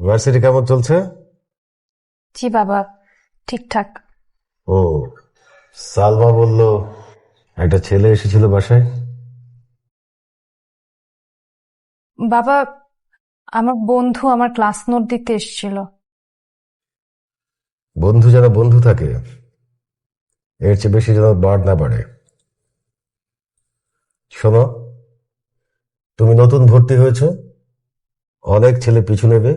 Varsity কেমন চলছে? জি বাবা, ঠিকঠাক। ও, সালমা বলল একটা ছেলে এসেছিল বাসায়। বাবা, আমার বন্ধু আমার ক্লাস নোট দিতে এসেছিল। বন্ধু যেন বন্ধু থাকে, এর চেয়ে বেশি যেন বাড় না বাড়ে। শোনো, তুমি নতুন ভর্তি হয়েছ, অনেক ছেলে পিছু নেবে,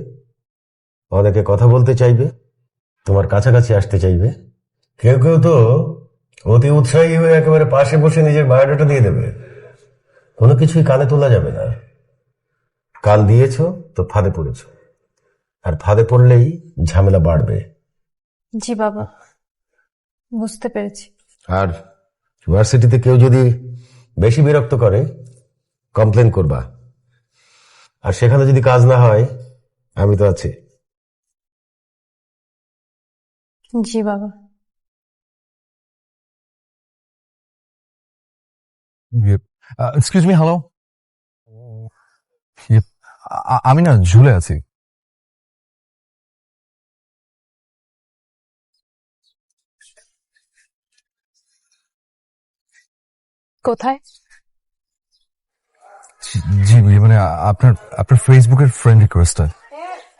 অনেকে কথা বলতে চাইবে, তোমার কাছাকাছি আসতে চাইবে। কেউ কেউ তো অতি উৎসাহী হয়ে একেবারে পাশে বসে নিজের বায়োডাটা দিয়ে দেবে। কোনো কিছুই কানে তোলা যাবে না। কান দিয়েছ তো ফাঁদে পড়েছ, আর ফাঁদে পড়লেই ঝামেলা বাড়বে। জি বাবা, বুঝতে পেরেছি। আর ভার্সিটিতে কেউ যদি বেশি বিরক্ত করে, কমপ্লেন করবা। আর সেখানে যদি কাজ না হয়, আমি তো আছি। জি বাবা। Excuse me, hello. আমি না ঝুলে আছি। কোথায়? জি, মানে আপনার আপনার ফেসবুকের ফ্রেন্ড রিকোয়েস্টটা।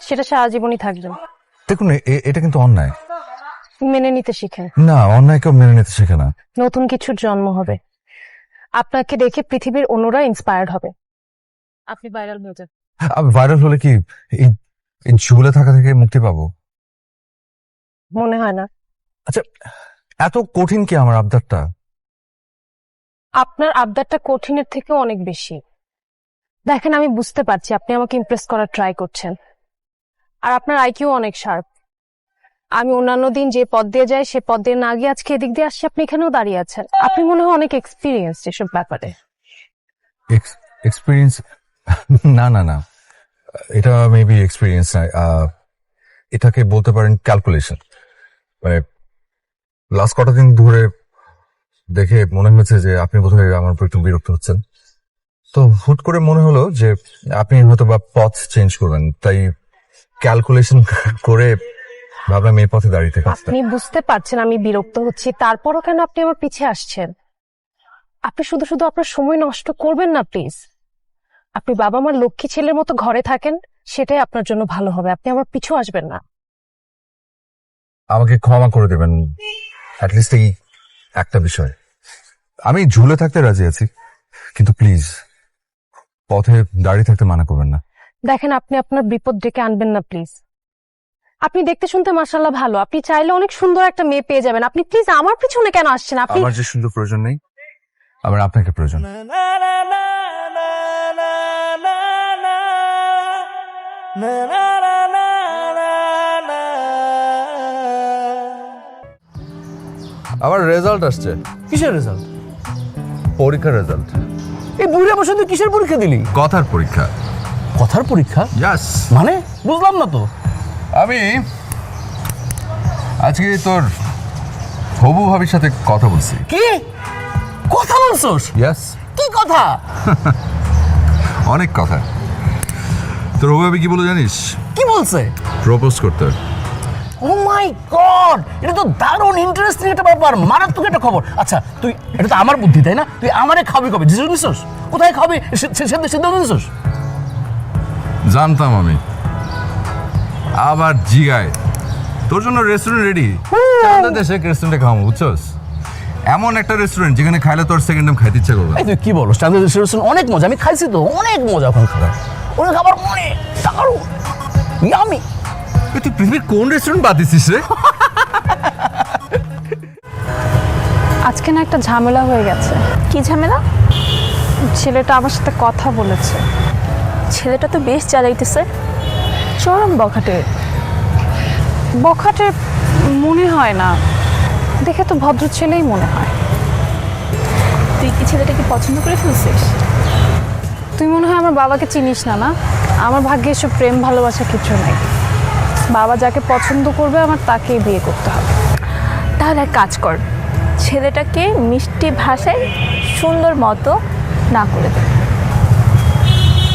সেটা সারা জীবনই থাকবে। দেখুন, এটা কিন্তু অন্যায়। মেনে নিতে শিখেন। না, অন্যায় কেউ মেনে নিতে শেখে না। নতুন কিছুর জন্ম হবে, আপনাকে দেখে পৃথিবীর অন্যরা ইন্সপায়ার্ড হবে, আপনি ভাইরাল হয়ে যাবেন। ভাইরাল হলে কি এই এই ঝুলে থাকা থেকে মুক্তি পাবো? মনে হয় না। আচ্ছা, এত কঠিন কি আমার আবদারটা? আপনার আবদারটা কঠিনের থেকে অনেক বেশি। দেখেন, আমি বুঝতে পারছি আপনি আমাকে ইমপ্রেস করার ট্রাই করছেন, আর আপনার আইকিউ অনেক শার্প। আমি অন্যান্য দিন যে পথ দিয়ে যাই সে পথ দিয়ে না গিয়ে আজকে এদিক দিয়ে আসছি, আপনি এখানেও দাঁড়িয়ে আছেন। আপনি মনে হয় অনেক এক্সপিরিয়েন্স এসব ব্যাপারে। এক্সপিরিয়েন্স? না না না, এটা মেবি এক্সপিরিয়েন্স না, এটাকে বলতে পারেন ক্যালকুলেশন। মানে লাস্ট কটা দিন ধরে দেখে মনে হয়েছে যে আপনি বোধহয় আমার উপর একটু বিরক্ত হচ্ছেন। তো হুট করে মনে হলো যে আপনি হয়তো বা পথ চেঞ্জ করবেন, তাই ক্যালকুলেশন করে ভাবলাম এই পথে দাঁড়িয়ে থেকে। আপনি বুঝতে পারছেন আমি বিরক্ত হচ্ছি, তারপরও কেন আপনি আমার পিছে আসছেন? আপনি শুধু শুধু আপনার সময় নষ্ট করবেন না প্লিজ। আপনি বাবা আমার লক্ষ্মী ছেলের মতো ঘরে থাকেন, সেটাই আপনার জন্য ভালো হবে। আপনি আমার পিছু আসবেন না। আমাকে ক্ষমা করে দেবেন, অ্যাটলিস্ট এই একটা বিষয়। আমি ঝুলে থাকতে রাজি আছি, কিন্তু প্লিজ পথে দাঁড়িয়ে থাকতে মানা করবেন না। দেখেন, আপনি আপনার বিপদ ডেকে আনবেন না প্লিজ। আপনি দেখতে শুনতে মাশাআল্লাহ ভালো, আপনি চাইলে অনেক সুন্দর একটা মেয়ে পেয়ে যাবেন। আপনি প্লিজ আমার পিছনে কেন আসছেন? আপনি আমার যে সুন্দর প্রয়োজন নেই, আমার আপনাকে প্রয়োজন। আমার রেজাল্ট আসছে। কিসের রেজাল্ট? পরীক্ষার রেজাল্ট। এই বুড়ি আমার সাথে কিসের পরীক্ষা দিলি? কথার পরীক্ষা। কথার পরীক্ষা? ইয়াস। মানে বুঝলাম না তো। আমি আজকে তোর হবু ভাবির সাথে কথা বলছি। কি কথা বলছস? ইয়াস। কি কথা? অনেক কথা। তোর হবু ভাবি কি বলে জানিস? কি বলছে? প্রপোজ করতে। ও মাই গড, এটা তো দারুণ ইন্টারেস্টিং একটা ব্যাপার, মারাত্মক একটা খবর। আচ্ছা, তুই এটা তো আমার বুদ্ধি, তাই না? তুই আমারে খাবি কবে? ডিসিশন নিছস? কোথায় খাবি সিদ্ধান্ত নিছস? জানতাম আমি। আবার জিগায় তোর জন্য রেস্টুরেন্ট রেডি। আমাদের দেশে রেস্টুরেন্টে খাওয়াবো, বুঝছস? এমন একটা রেস্টুরেন্ট যেখানে খাইলে তোর সেকেন্ড টাইম খাইতে ইচ্ছা করবে। এই তুই কি বলস? চাঁদের রেস্টুরেন্ট অনেক মজা, আমি খাইছি তো, অনেক মজা ওখানে খাবার। ওখানে খাবার অনেক দারুণ, ইয়ামি। তুই পৃথিবীর কোন রেস্টুরেন্ট বাদ দিছিস রে? আজকে না একটা ঝামেলা হয়ে গেছে। কি ঝামেলা? ছেলেটা আমার সাথে কথা বলেছে। ছেলেটা তো বেশ চালাইতেছে। চরম বখাটে। বখাটে মনে হয় না, দেখে তো ভদ্র ছেলেই মনে হয়। তুই কি ছেলেটাকে পছন্দ করে ফেলছিস? তুই মনে হয় আমার বাবাকে চিনিস না। না, আমার ভাগ্যে এসব প্রেম ভালোবাসা কিছু নাই। বাবা যাকে পছন্দ করবে আমার তাকেই বিয়ে করতে হবে। তাহলে এক কাজ কর, ছেলেটাকে মিষ্টি ভাষায় সুন্দর মতো না করে দে।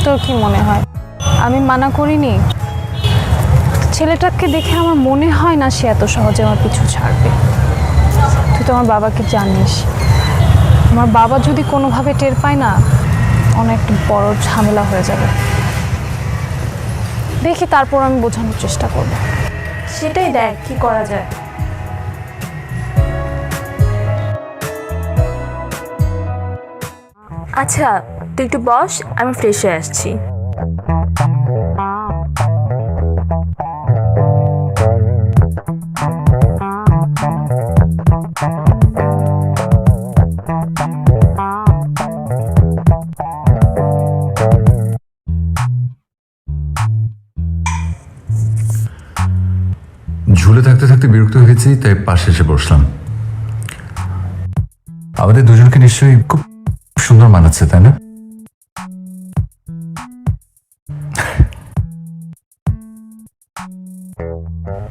তোর কি মনে হয় আমি মানা করিনি? ছেলেটাকে দেখে আমার মনে হয় না সে এত সহজে আমার পিছু ছাড়বে। তুই তো আমার বাবাকে জানিস, আমার বাবা যদি কোনোভাবে টের পায় না, অনেক বড় ঝামেলা হয়ে যাবে। দেখি, তারপর আমি বোঝানোর চেষ্টা করব। সেটাই দেখ কি করা যায়। আচ্ছা তুই একটু বস, আমি ফ্রেশ হয়ে আসছি। ঝুলে থাকতে থাকতে বিরক্ত হয়ে গেছি, তাই পাশে এসে বসলাম। আমাদের দুজনকে নিশ্চয়ই খুব সুন্দর মানাচ্ছে, তাই না?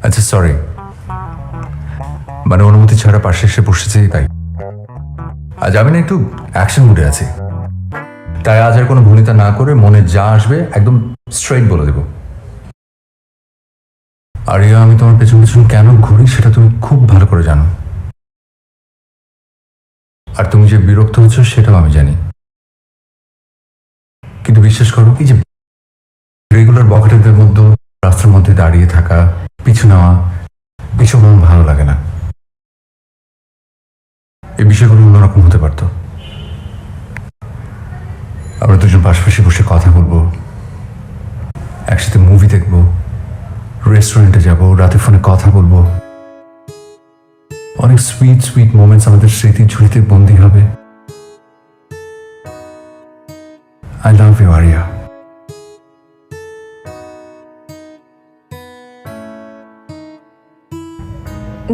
আচ্ছা সরি, মানে অনুমতি ছাড়া পাশে এসে বসেছি তাই। আজ আমি না একটু অ্যাকশন মুডে আছি, তাই আজ আর কোনো ভূমিতা না করে মনে যা আসবে একদম স্ট্রেইট বলে দেব। আরিয়া, আমি তোমার পেছন পেছন কেন ঘুরি সেটা তুমি খুব ভালো করে জানো, আর তুমি যে বিরক্ত হচ্ছ সেটাও আমি জানি। কিন্তু বিশ্বাস করো, এই যে রেগুলার বকেটেদের মধ্যে রাস্তার মধ্যে দাঁড়িয়ে থাকা, পিছু নেওয়া, এসব আমার ভালো লাগে না। এই বিষয়গুলো অন্যরকম হতে পারতো। আমরা দুজন পাশাপাশি বসে কথা বলবো, একসাথে মুভি দেখবো, রেস্টুরেন্টে যাব, রাতে ফোনে কথা বলবো, অনেক সুইট সুইট মোমেন্টস আমাদের স্মৃতির ঝুড়িতে বন্দী হবে। I love you Ariya.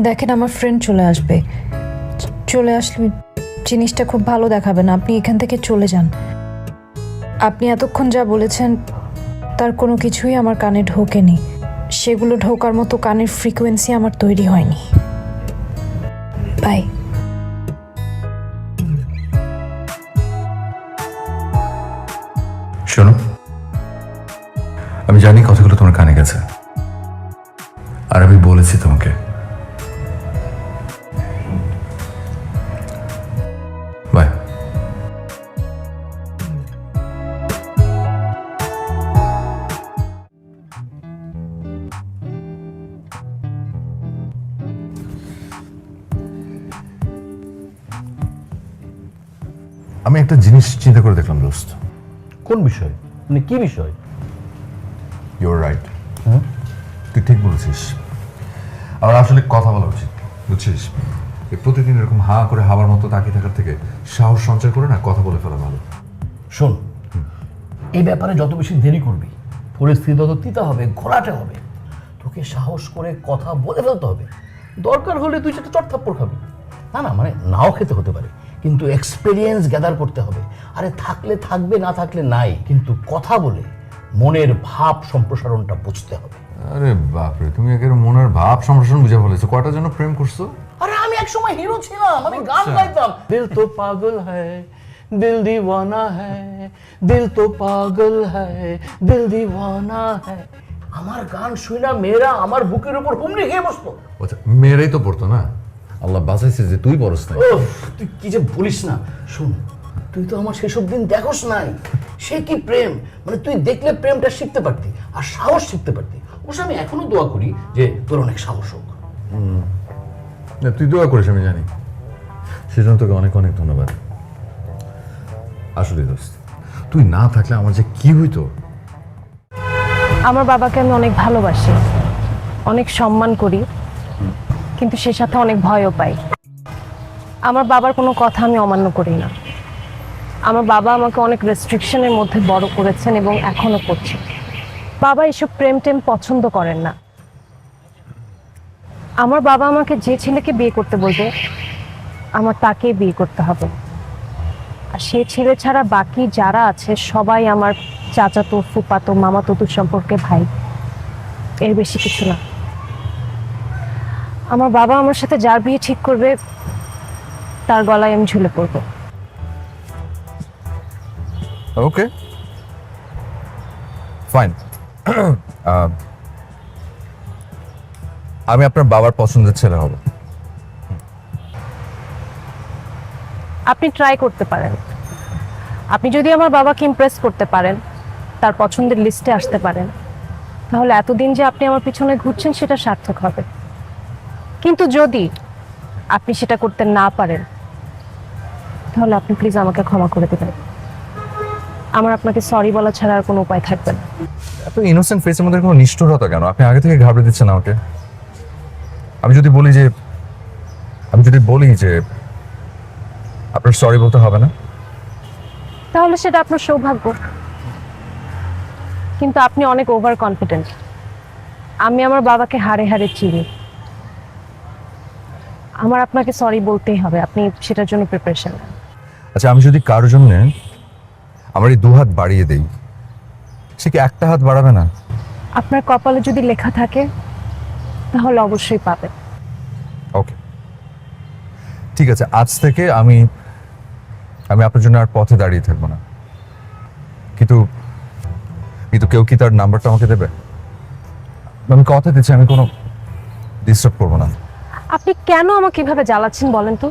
দেখেন, আমার ফ্রেন্ড চলে আসবে। চলে আসলে জিনিসটা খুব ভালো দেখাবে না। আপনি এখান থেকে চলে যান। আপনি এতক্ষণ যা বলেছেন তার কোনো কিছুই আমার কানে ঢোকেনি। সেগুলো ঢোকার মতো কানের ফ্রিকোয়েন্সি আমার তৈরি হয়নি। বাই। শোনো, আমি জানি কথাগুলো তোমার কানে গেছে, আর আমি বলেছি তোমাকে। বাই। আমি একটা জিনিস চিন্তা করে দেখলাম দোস্ত। কোন বিষয়, মানে কি বিষয়? ইউর রাইট, তুই ঠিক বলেছিস। আমার আসলে কথা বলা উচিত, বুঝছিস? এই প্রতিদিন এরকম হা করে হাওয়ার মতো তাকিয়ে থাকার থেকে সাহস সঞ্চয় করে না কথা বলে ফেলা ভালো। শোন, এই ব্যাপারে যত বেশি দেরি করবি পরিস্থিতি তত তিতা হবে, ঘোলাটে হবে। তোকে সাহস করে কথা বলে ফেলতে হবে। দরকার হলে তুই সেটা চটথাপ্পড় খাবি, না না মানে নাও খেতে হতে পারে, কিন্তু এক্সপেরিয়েন্স গ্যাদার করতে হবে। আরে থাকলে থাকবে, না থাকলে নাই, কিন্তু কথা বলে মনের ভাব সম্প্রসারণটা বুঝতে হবে। আরে বাপরে, তুমি একেবারে মনের ভাব সম্প্রসারণ বুঝে ফেলেছো। কয়টা যেন প্রেম করছো? আরে আমি এক সময় হিরো ছিলাম, আমি গান গাইতাম। দিল তো পাগল হ্যায়, দিল দিওয়ানা হ্যায়, দিল তো পাগল হ্যায়, দিল দিওয়ানা হ্যায়। আমার গান শুনে মেয়েরা আমার বুকের উপর হুমড়ি খেয়ে বসতো। আচ্ছা, মেয়েরাই তো পড়তো না, আল্লাহ বাঁচাইছে যে তুই পড়স নাই। ও তুই কি যে বলিস না। শুন, তুই তো আমার সেসব দিন দেখোস নাই। সে কি প্রেম, মানে তুই দেখলে প্রেমটা শিখতে পারতি আর সাহস শিখতে পারতি। অবশ্য আমি এখনো দোয়া করি যে তোর অনেক সাহস হোক। না, তুই দোয়া করিস আমি জানি, সেজন্য তোকে অনেক অনেক ধন্যবাদ। আসলে দোস্ত, তুই না থাকলে আমার যে কি হইতো। আমার বাবাকে আমি অনেক ভালোবাসি, অনেক সম্মান করি, কিন্তু সে সাথে অনেক ভয়ও পাই। আমার বাবার কোনো কথা আমি অমান্য করি না। আমার বাবা আমাকে অনেক রেস্ট্রিকশনের মধ্যে বড় করেছেন এবং এখনো করছেন। বাবা এসব প্রেম টেম পছন্দ করেন না। আমার বাবা আমাকে যে ছেলেকে বিয়ে করতে বলবে আমার তাকেই বিয়ে করতে হবে। আর সে ছেলে ছাড়া বাকি যারা আছে সবাই আমার চাচাতো, ফুপাতো, মামাতো সম্পর্কে ভাই, এর বেশি কিছু না। আমার বাবা আমার সাথে যার বিয়ে ঠিক করবে তার গলায় আমি ঝুলে পড়বো। Okay fine. আমি আপনার বাবার পছন্দের ছেলে হব। আপনি ট্রাই করতে পারেন। আপনি যদি আমার বাবাকে ইমপ্রেস করতে পারেন, তার পছন্দের লিস্টে আসতে পারেন, তাহলে এতদিন যে আপনি আমার পিছনে ঘুরছেন সেটা সার্থক হবে। কিন্তু যদি আপনি সেটা করতে না পারেন, তাহলে আপনি প্লিজ আমাকে ক্ষমা করে দেবেন। আমার আপনাকে সরি বলা ছাড়া আর কোনো উপায় থাকবে না। এত ইনোসেন্ট ফেসের মধ্যে কোনো নিষ্ঠুরতা কেন? আপনি আগে থেকে ঘাবড়ে দিচ্ছেন আমাকে। আমি যদি বলি যে আপনার সরি বলতে হবে না, তাহলে সেটা আপনার সৌভাগ্য। কিন্তু আপনি অনেক ওভার কনফিডেন্ট। আমি আমার বাবাকে হাড়ে হাড়ে চিনি। আমার আপনাকে সরি বলতেই হবে, আপনি সেটার জন্য প্রিপারেশন নেন। আচ্ছা আমি যদি কারোর জন্য আমার এই 2 হাত বাড়িয়ে দেই, সে কি একটা হাত বাড়াবে না? আপনার কপালে যদি লেখা থাকে তাহলে অবশ্যই পাবেন। ওকে, ঠিক আছে, আজ থেকে আমি আপনার জন্য আর পথে দাঁড়িয়ে থাকবো না। কিন্তু কিন্তু কেউ কি তার নাম্বারটা আমাকে দেবে? আমি কথা দিচ্ছি আমি কোনো ডিস্টার্ব করবো না। আপনি কেন আমাকে এভাবে জ্বালাচ্ছেন বলেন তো?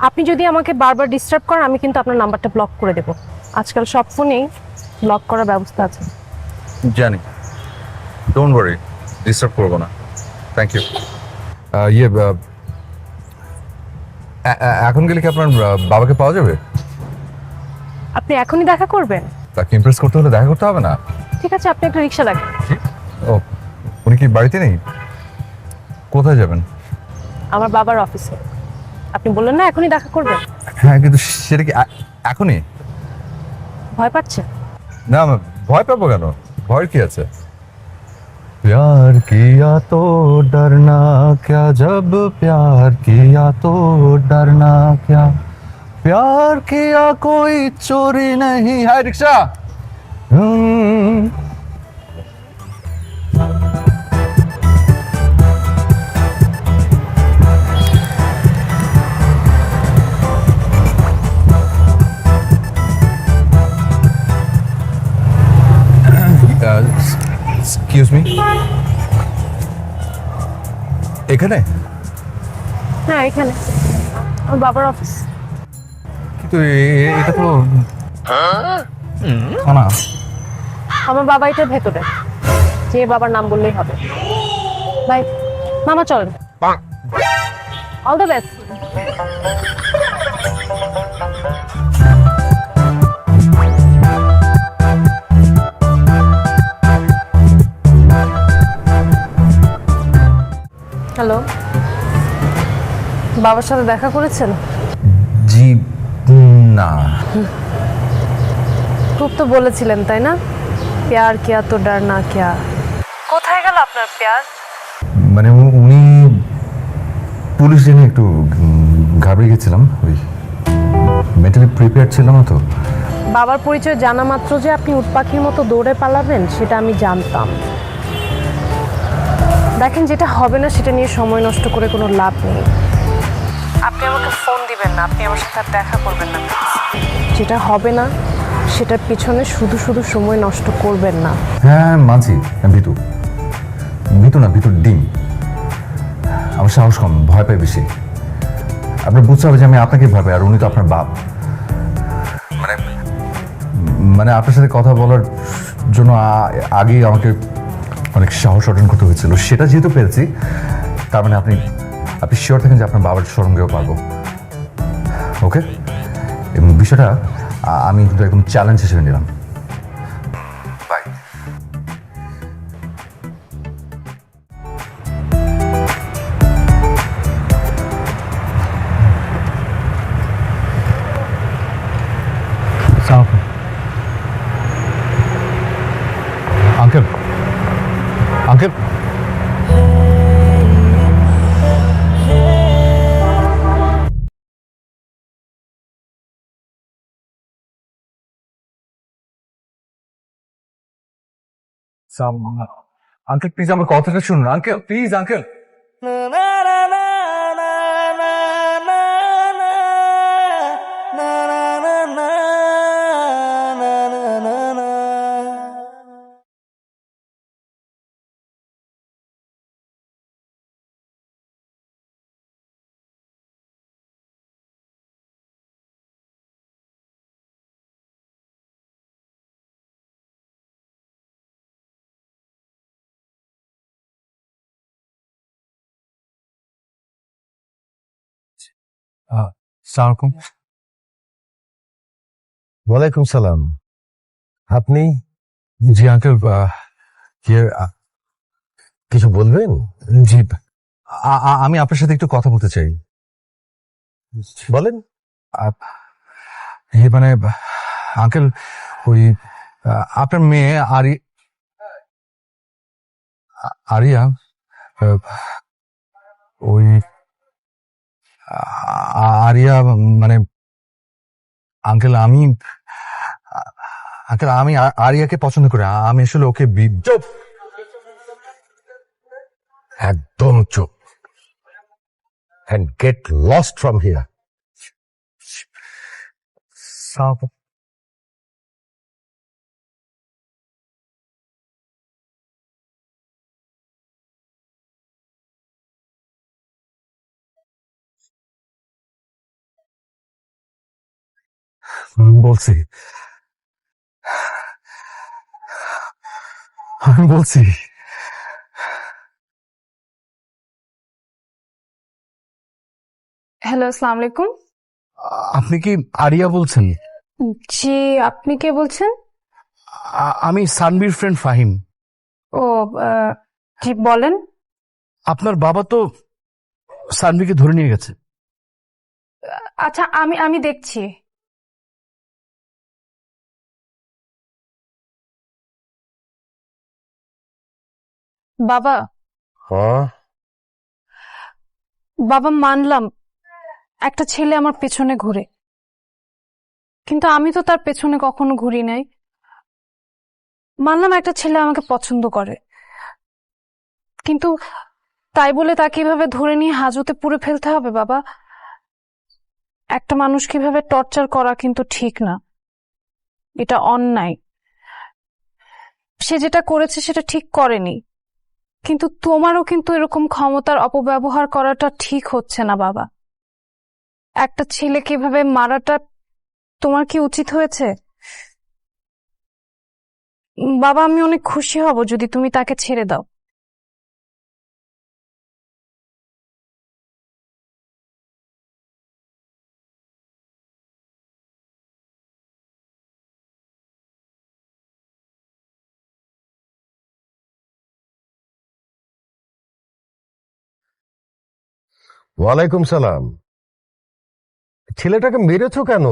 আপনি যদি আমাকে বারবার ডিস্টার্ব করেন, আমি কিন্তু আপনার নাম্বারটা ব্লক করে দেব। আজকাল সব ফোনেই ব্লক করার ব্যবস্থা আছে। জানি, ডোন্ট ওয়ারি, ডিস্টার্ব করবো না। Thank you. এখন গেলে কি আপনার বাবাকে পাওয়া যাবে? আপনি এখনই দেখা করবেন? তাকে ইমপ্রেস করতে হলে দেখা করতে হবে না? ঠিক আছে, আপনি একটা রিক্সা রাখেন। ও, উনি কি বাড়িতে নেই? কোথায় যাবেন? আমার বাবার অফিসে। আপনি বললেন না এখনই দেখা করবেন। হ্যাঁ, কিন্তু সেটা কি এখনই? ভয় পাচ্ছেন? না, ভয় পাবো কেন? ভয়ের কি আছে? प्यार किया तो डरना क्या, जब प्यार किया तो डरना क्या, प्यार किया कोई चोरी नहीं है। रिक्शा। এক্সকিউজ মি, এখানে? হ্যাঁ, এখানে আমার বাবার অফিস। কিন্তু এটা তো থানা। আমার বাবা এটা ভেতরে, যে বাবার নাম বললেই হবে। বাই মামা, চলেন। All the best. হ্যালো, বাবার সাথে দেখা করেছেন? জি না। খুব তো বলেছিলেন তাই না, প্যার কিয়া তো ডরনা কিয়া। কোথায় গেল আপনার প্যার? মানে উনি পুলিশ জেনে একটু ঘাবড়ে গেছিলাম, ওই মেন্টালি প্রিপেয়ার ছিলাম না তো। বাবার পরিচয় জানা মাত্র যে আপনি উট পাখির মতো দৌড়ে পালাবেন সেটা আমি জানতাম। দেখেন, যেটা হবে না সেটা নিয়ে সময় নষ্ট করে কোনো লাভ নেই। আপনি আমাকে ফোন দিবেন না, আপনি আমার সাথে দেখা করবেন না। যেটা হবে না সেটার পিছনে শুধু শুধু সময় নষ্ট করবেন না। হ্যাঁ মানছি, ভীতু না, ভীতুর ডিম। আমার সাহস কম, ভয় পাই বেশি। আপনার বুঝতে হবে যে আমি আপনাকে ভয় পাই, আর উনি তো আপনার বাপ। মানে আপনার সাথে কথা বলার জন্য আগেই আমাকে অনেক সাহস অর্জন করতে হয়েছিল। সেটা যেহেতু পেরেছি, তার মানে আপনি শিওর থাকেন যে আপনার বাবার সঙ্গেও পারবো। ওকে, এবং বিষয়টা আমি কিন্তু একদম চ্যালেঞ্জ হিসেবে নিলাম। Bye. Uncle, uncle, uncle please আমার কথাটা শুনুন। Uncle please, uncle. সালামালাইকুম। ওয়ালাইকুম সালাম। আপনি জি আঙ্কেল, কিছু বলবেন? জি আমি আপনার সাথে একটু কথা বলতে চাই। বলেন। মানে আঙ্কেল, ওই আপনার মেয়ে আরিয়া, ওই আরিয়া, মানে আঙ্কেল আমি আরিয়াকে পছন্দ করি। আমি আসলে ওকে চুপ, একদম চুপ, and get lost from here. বলছি, আমি বলছি। হ্যালো, আসসালামু আলাইকুম। আপনি কি আরিয়া বলছেন? জি, আপনি কে বলছেন? আমি সানভীর ফ্রেন্ড ফাহিম। ও, জি বলেন। আপনার বাবা তো সানভীকে ধরে নিয়ে গেছে। আচ্ছা, আমি দেখছি। বাবা, হ্যাঁ, বাবা মানলাম একটা ছেলে আমার পেছনে ঘুরে, কিন্তু আমি তো তার পেছনে কখনো ঘুরি নাই। মানলাম একটা ছেলে আমাকে পছন্দ করে, কিন্তু তাই বলে তাকে এভাবে ধরে নিয়ে হাজতে পুরে ফেলতে হবে? বাবা, একটা মানুষ কিভাবে টর্চার করা কিন্তু ঠিক না, এটা অন্যায়। সে যেটা করেছে সেটা ঠিক করেনি, কিন্তু তোমারও কিন্তু এরকম ক্ষমতার অপব্যবহার করাটা ঠিক হচ্ছে না বাবা। একটা ছেলেকে এভাবে মারাটা তোমার কি উচিত হয়েছে? বাবা, আমি অনেক খুশি হব যদি তুমি তাকে ছেড়ে দাও। ওয়ালাইকুম সালাম। ছেলেটাকে মেরেছো কেন?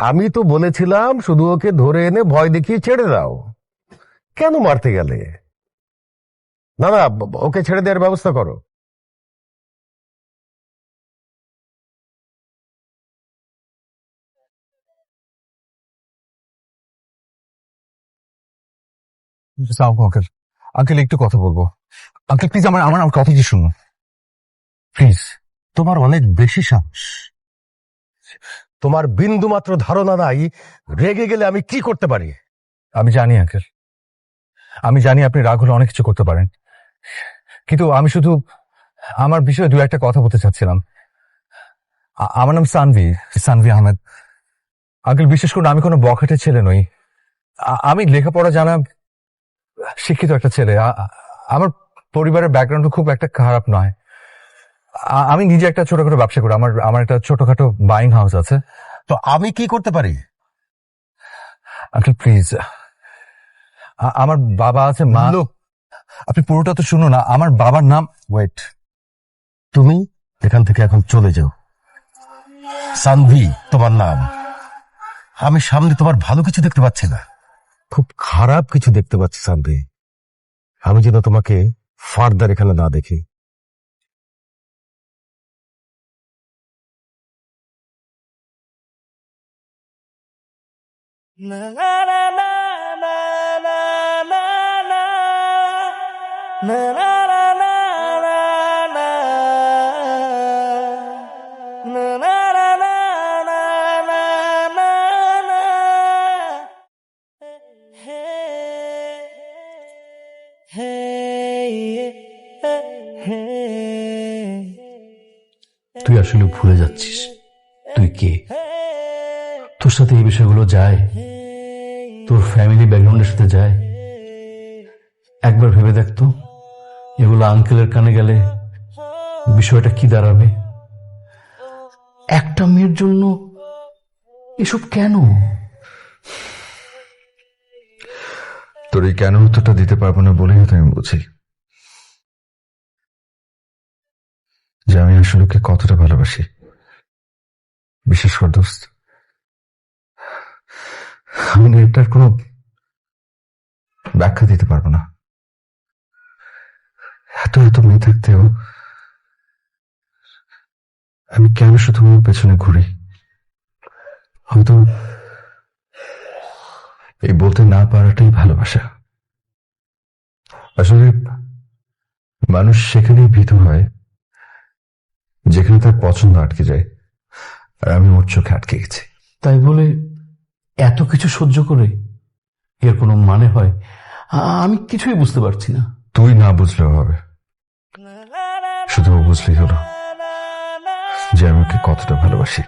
আমি তো বলেছিলাম শুধু ওকে ধরে এনে ভয় দেখিয়ে ছেড়ে দাও। কেন মারতে গেলে? না না, ওকে ছেড়ে দেওয়ার ব্যবস্থা করো। আঙ্কেল, আঙ্কেল একটু কথা বলবো। আঙ্কেল প্লিজ, আমার আমার আমার কথা কি শুনুন প্লিজ। তোমার অনেক বেশি সাহস। তোমার বিন্দু মাত্র ধারণা নাই রেগে গেলে আমি কি করতে পারি। আমি জানি আঙ্কেল, আমি জানি আপনি রাগ হলে অনেক কিছু করতে পারেন, কিন্তু আমি শুধু আমার বিষয়ে দু একটা কথা বলতে চাচ্ছিলাম। আমার নাম সানভি আহমেদ। আঙ্কেল বিশেষ করে আমি কোনো বখাটের ছেলে নই। আমি লেখাপড়া জানা শিক্ষিত একটা ছেলে। আমার পরিবারের ব্যাকগ্রাউন্ড খুব একটা খারাপ নয়। আমি নিজে একটা ছোটখাটো ব্যবসা করি। আমার একটা ছোটখাটো বাইং হাউস আছে। তো আমি কি করতে পারি? আঙ্কেল প্লিজ, আমার বাবা আছে, মা। লোক, আপনি পুরোটা তো শুনুন না। আমার বাবার নাম ওয়েট, তুমি এখান থেকে এখন চলে যাও। সানভি তোমার নাম। আমি সামনে তোমার ভালো কিছু দেখতে পাচ্ছি না, খুব খারাপ কিছু দেখতে পাচ্ছি সানভি। আমি যেন তোমাকে ফার্দার এখানে না দেখি। তুই আসলে ভুলে যাচ্ছিস তুই কে। তোর সাথে এই বিষয়গুলো যায়, তোর ফ্যামিলি ব্যাকগ্রাউন্ডের সাথে যায়। একবার ভেবে দেখতো এগুলো আঙ্কেলের কানে গেলে বিষয়টা কি দাঁড়াবে। একটা মেয়ের জন্য এসব কেন? তোর এই কেন উত্তরটা দিতে পারবো না বলেই তো আমি বুঝি যে আমি আসলে ওকে কতটা ভালোবাসি। বিশেষ করে দোস্ত, আমি না এটার কোনো ব্যাখ্যা দিতে পারবো না। এত এত মেয়ে থাকতেও আমি কেন শুধু ওর পেছনে ঘুরি? হয়তো এই বলতে না পারাটাই ভালোবাসা। আসলে মানুষ সেখানেই ভীত হয় যেখানে তার পছন্দ আটকে যায়, আর আমি ওর চোখে আটকে গেছি। তাই বলে এত কিছু সহ্য করে এর কোনো মানে হয়? আমি কিছুই বুঝতে পারছি না। তুই না বুঝলেও হবে, শুধু ও বুঝলেই হলো যে আমি ওকে কতটা ভালোবাসি।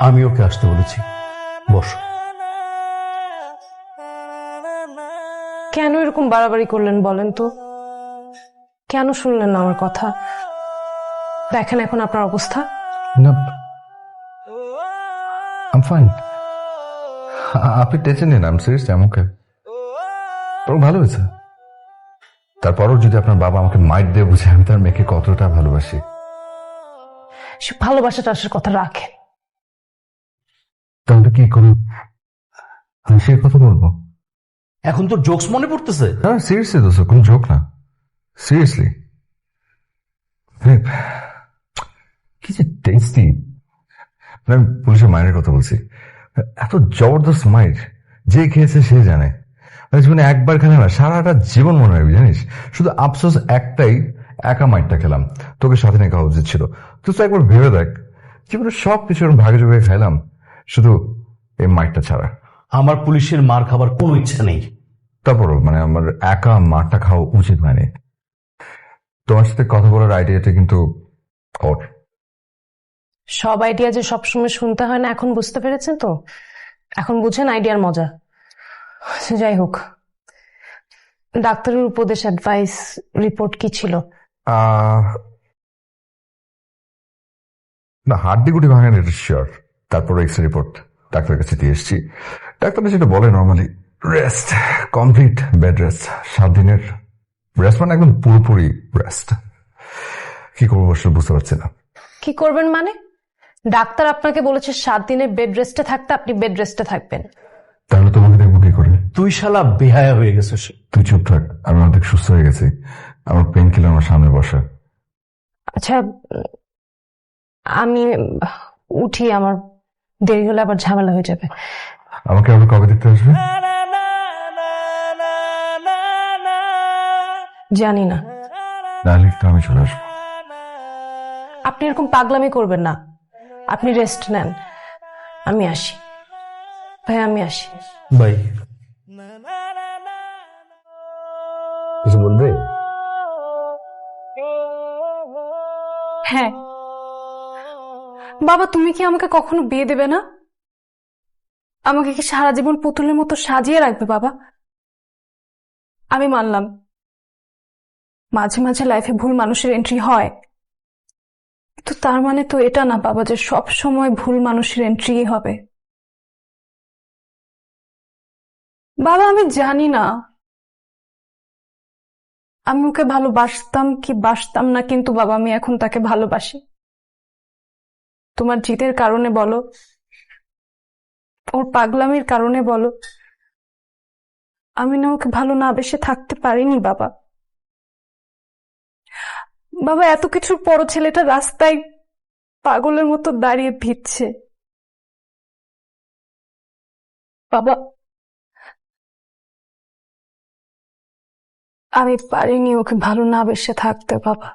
আমি ওকে আসতে বলেছি, বস। কেন এরকম বাড়াবাড়ি করলেন বলেন তো? কেন শুনলেন না আমার কথা? দেখেন এখন আপনার অবস্থা। না, আম ফাইন। আপনি টেনশন নিন, আমি সিরিয়াসলি আমাকে তোর ভালো হয়েছে। তারপরও যদি আপনার বাবা আমাকে মাইট দিয়ে বুঝে আমি তার মেয়েকে কতটা ভালোবাসি। সে ভালোবাসাটা আসার কথা রাখেন। তাহলে কি করুন? আমি সে কথা বলবো? এখন তোর জোকস মনে পড়তেছে? হ্যাঁ সিরিয়াসলি দোস্ত, কোন জোক না, সিরিয়াসলি। কি যে টেস্টি। আমি পুলিশের মায়ের কথা বলছি, এত জবরদস্ত মাইর যে খেয়েছে সে জানে। জীবনে একবার খেলে না, সারাটা জীবন মনে রাখবি জানিস। শুধু আফসোস একটাই, একা মাইরটা খেলাম, তোকে সাথে নিয়ে খাওয়া উচিত ছিল। তুই তো একবার ভেবে দেখ, জীবনে সব কিছু ভাগে যোগে খাইলাম, শুধু এই মাইরটা ছাড়া। আমার পুলিশের মার খাবার কোনো ইচ্ছা নেই। তারপরও মানে আমার একা মারটা খাওয়া উচিত হয়নি। তোমার সাথে কথা বলার আইডিয়াটা কিন্তু ওর। সব আইডিয়া যে সবসময় শুনতে হয় না, এখন বুঝতে পেরেছেন তো? এখন বুঝেন আইডিয়ার মজা। যাই হোক, ডাক্তারের উপদেশ, অ্যাডভাইস, রিপোর্ট কি ছিল? না, হাড্ডি গুটি ভাঙেন এটা শিওর। তারপর এক্স রিপোর্ট ডাক্তারের কাছে দিয়ে এসেছি। ডাক্তার যেটা বলে normally rest, complete bed rest, 7 দিনের রেস্ট, মানে একদম পুরোপুরি রেস্ট। কি করবো আসলে বুঝতে পারছি না। কি করবেন মানে? ডাক্তার আপনাকে বলেছে 7 দিনের বেড রেস্টে থাকতে, আপনি বেড রেস্টে থাকবেন। তাহলে তোমাকে দেখবো কি করে? তুই শালা বেহায়া হয়ে গেছিস। তুই চুপ থাক, আমি অর্ধেক সুস্থ হয়ে গেছি। আমার পেন কিলার আমার সামনে বসা। আচ্ছা, আমি উঠি, আমার দেরি হলে আবার ঝামেলা হয়ে যাবে। আমাকে আবার কবে দেখতে আসবে? জানি না। নাহলে একটু আমি চলে আসবো। আপনি এরকম পাগলামি করবেন না, আপনি রেস্ট নেন, আমি আসি। ভাই আমি আসি। ভাই কিছু বলবে? হ্যাঁ বাবা, তুমি কি আমাকে কখনো বিয়ে দেবে না? আমাকে কি সারা জীবন পুতুলের মতো সাজিয়ে রাখবে বাবা? আমি মানলাম মাঝে মাঝে লাইফে ভুল মানুষের এন্ট্রি হয়, তো তার মানে তো এটা না বাবা যে সব সময় ভুল মানুষের এন্ট্রি হবে। বাবা আমি জানি না আমি ওকে ভালোবাসতাম কি বাসতাম না, কিন্তু বাবা আমি এখন তাকে ভালোবাসি। তোমার জিদের কারণে বলো, ওর পাগলামির কারণে বলো, আমি না ওকে ভালো না বেসে থাকতে পারিনি বাবা। বাবা এত কিছুর পরও ছেলেটা রাস্তায় পাগলের মতো দাঁড়িয়ে ভিজছে। বাবা আমি পারিনি ওকে ভালো না বেসে থাকতে বাবা।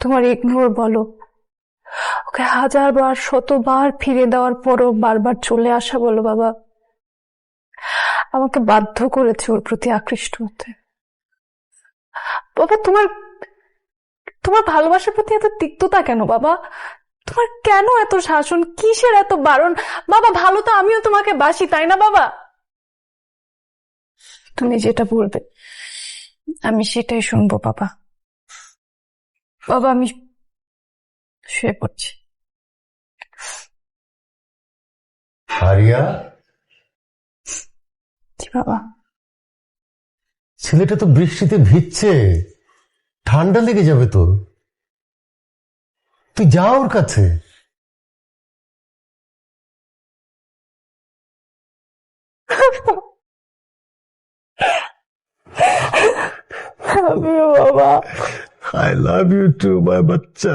তোমার ইগনোর বলো, ওকে 1000 বার 100 বার ফিরে দেওয়ার পরও বারবার চলে আসা বলো বাবা, আমাকে বাধ্য করেছে ওর প্রতি আকৃষ্ট হতে। বাবা তোমার তোমার ভালোবাসার প্রতি এত তিক্ততা কেন বাবা? তোমার কেন এত শাসন, কিসের এত বারণ বাবা? ভালো তো আমিও তোমাকে বাসি, তাই না বাবা? তুমি যেটা বলবে আমি সেটাই শুনবো বাবা। বাবা আমি শুয়ে পড়ছি। আরিয়া, জি বাবা। ছেলেটা তো বৃষ্টিতে ভিজছে, ঠান্ডা লেগে যাবে তো। তুই যা ওর কাছে। আমিও বাবা। I love you too, my বাচ্চা।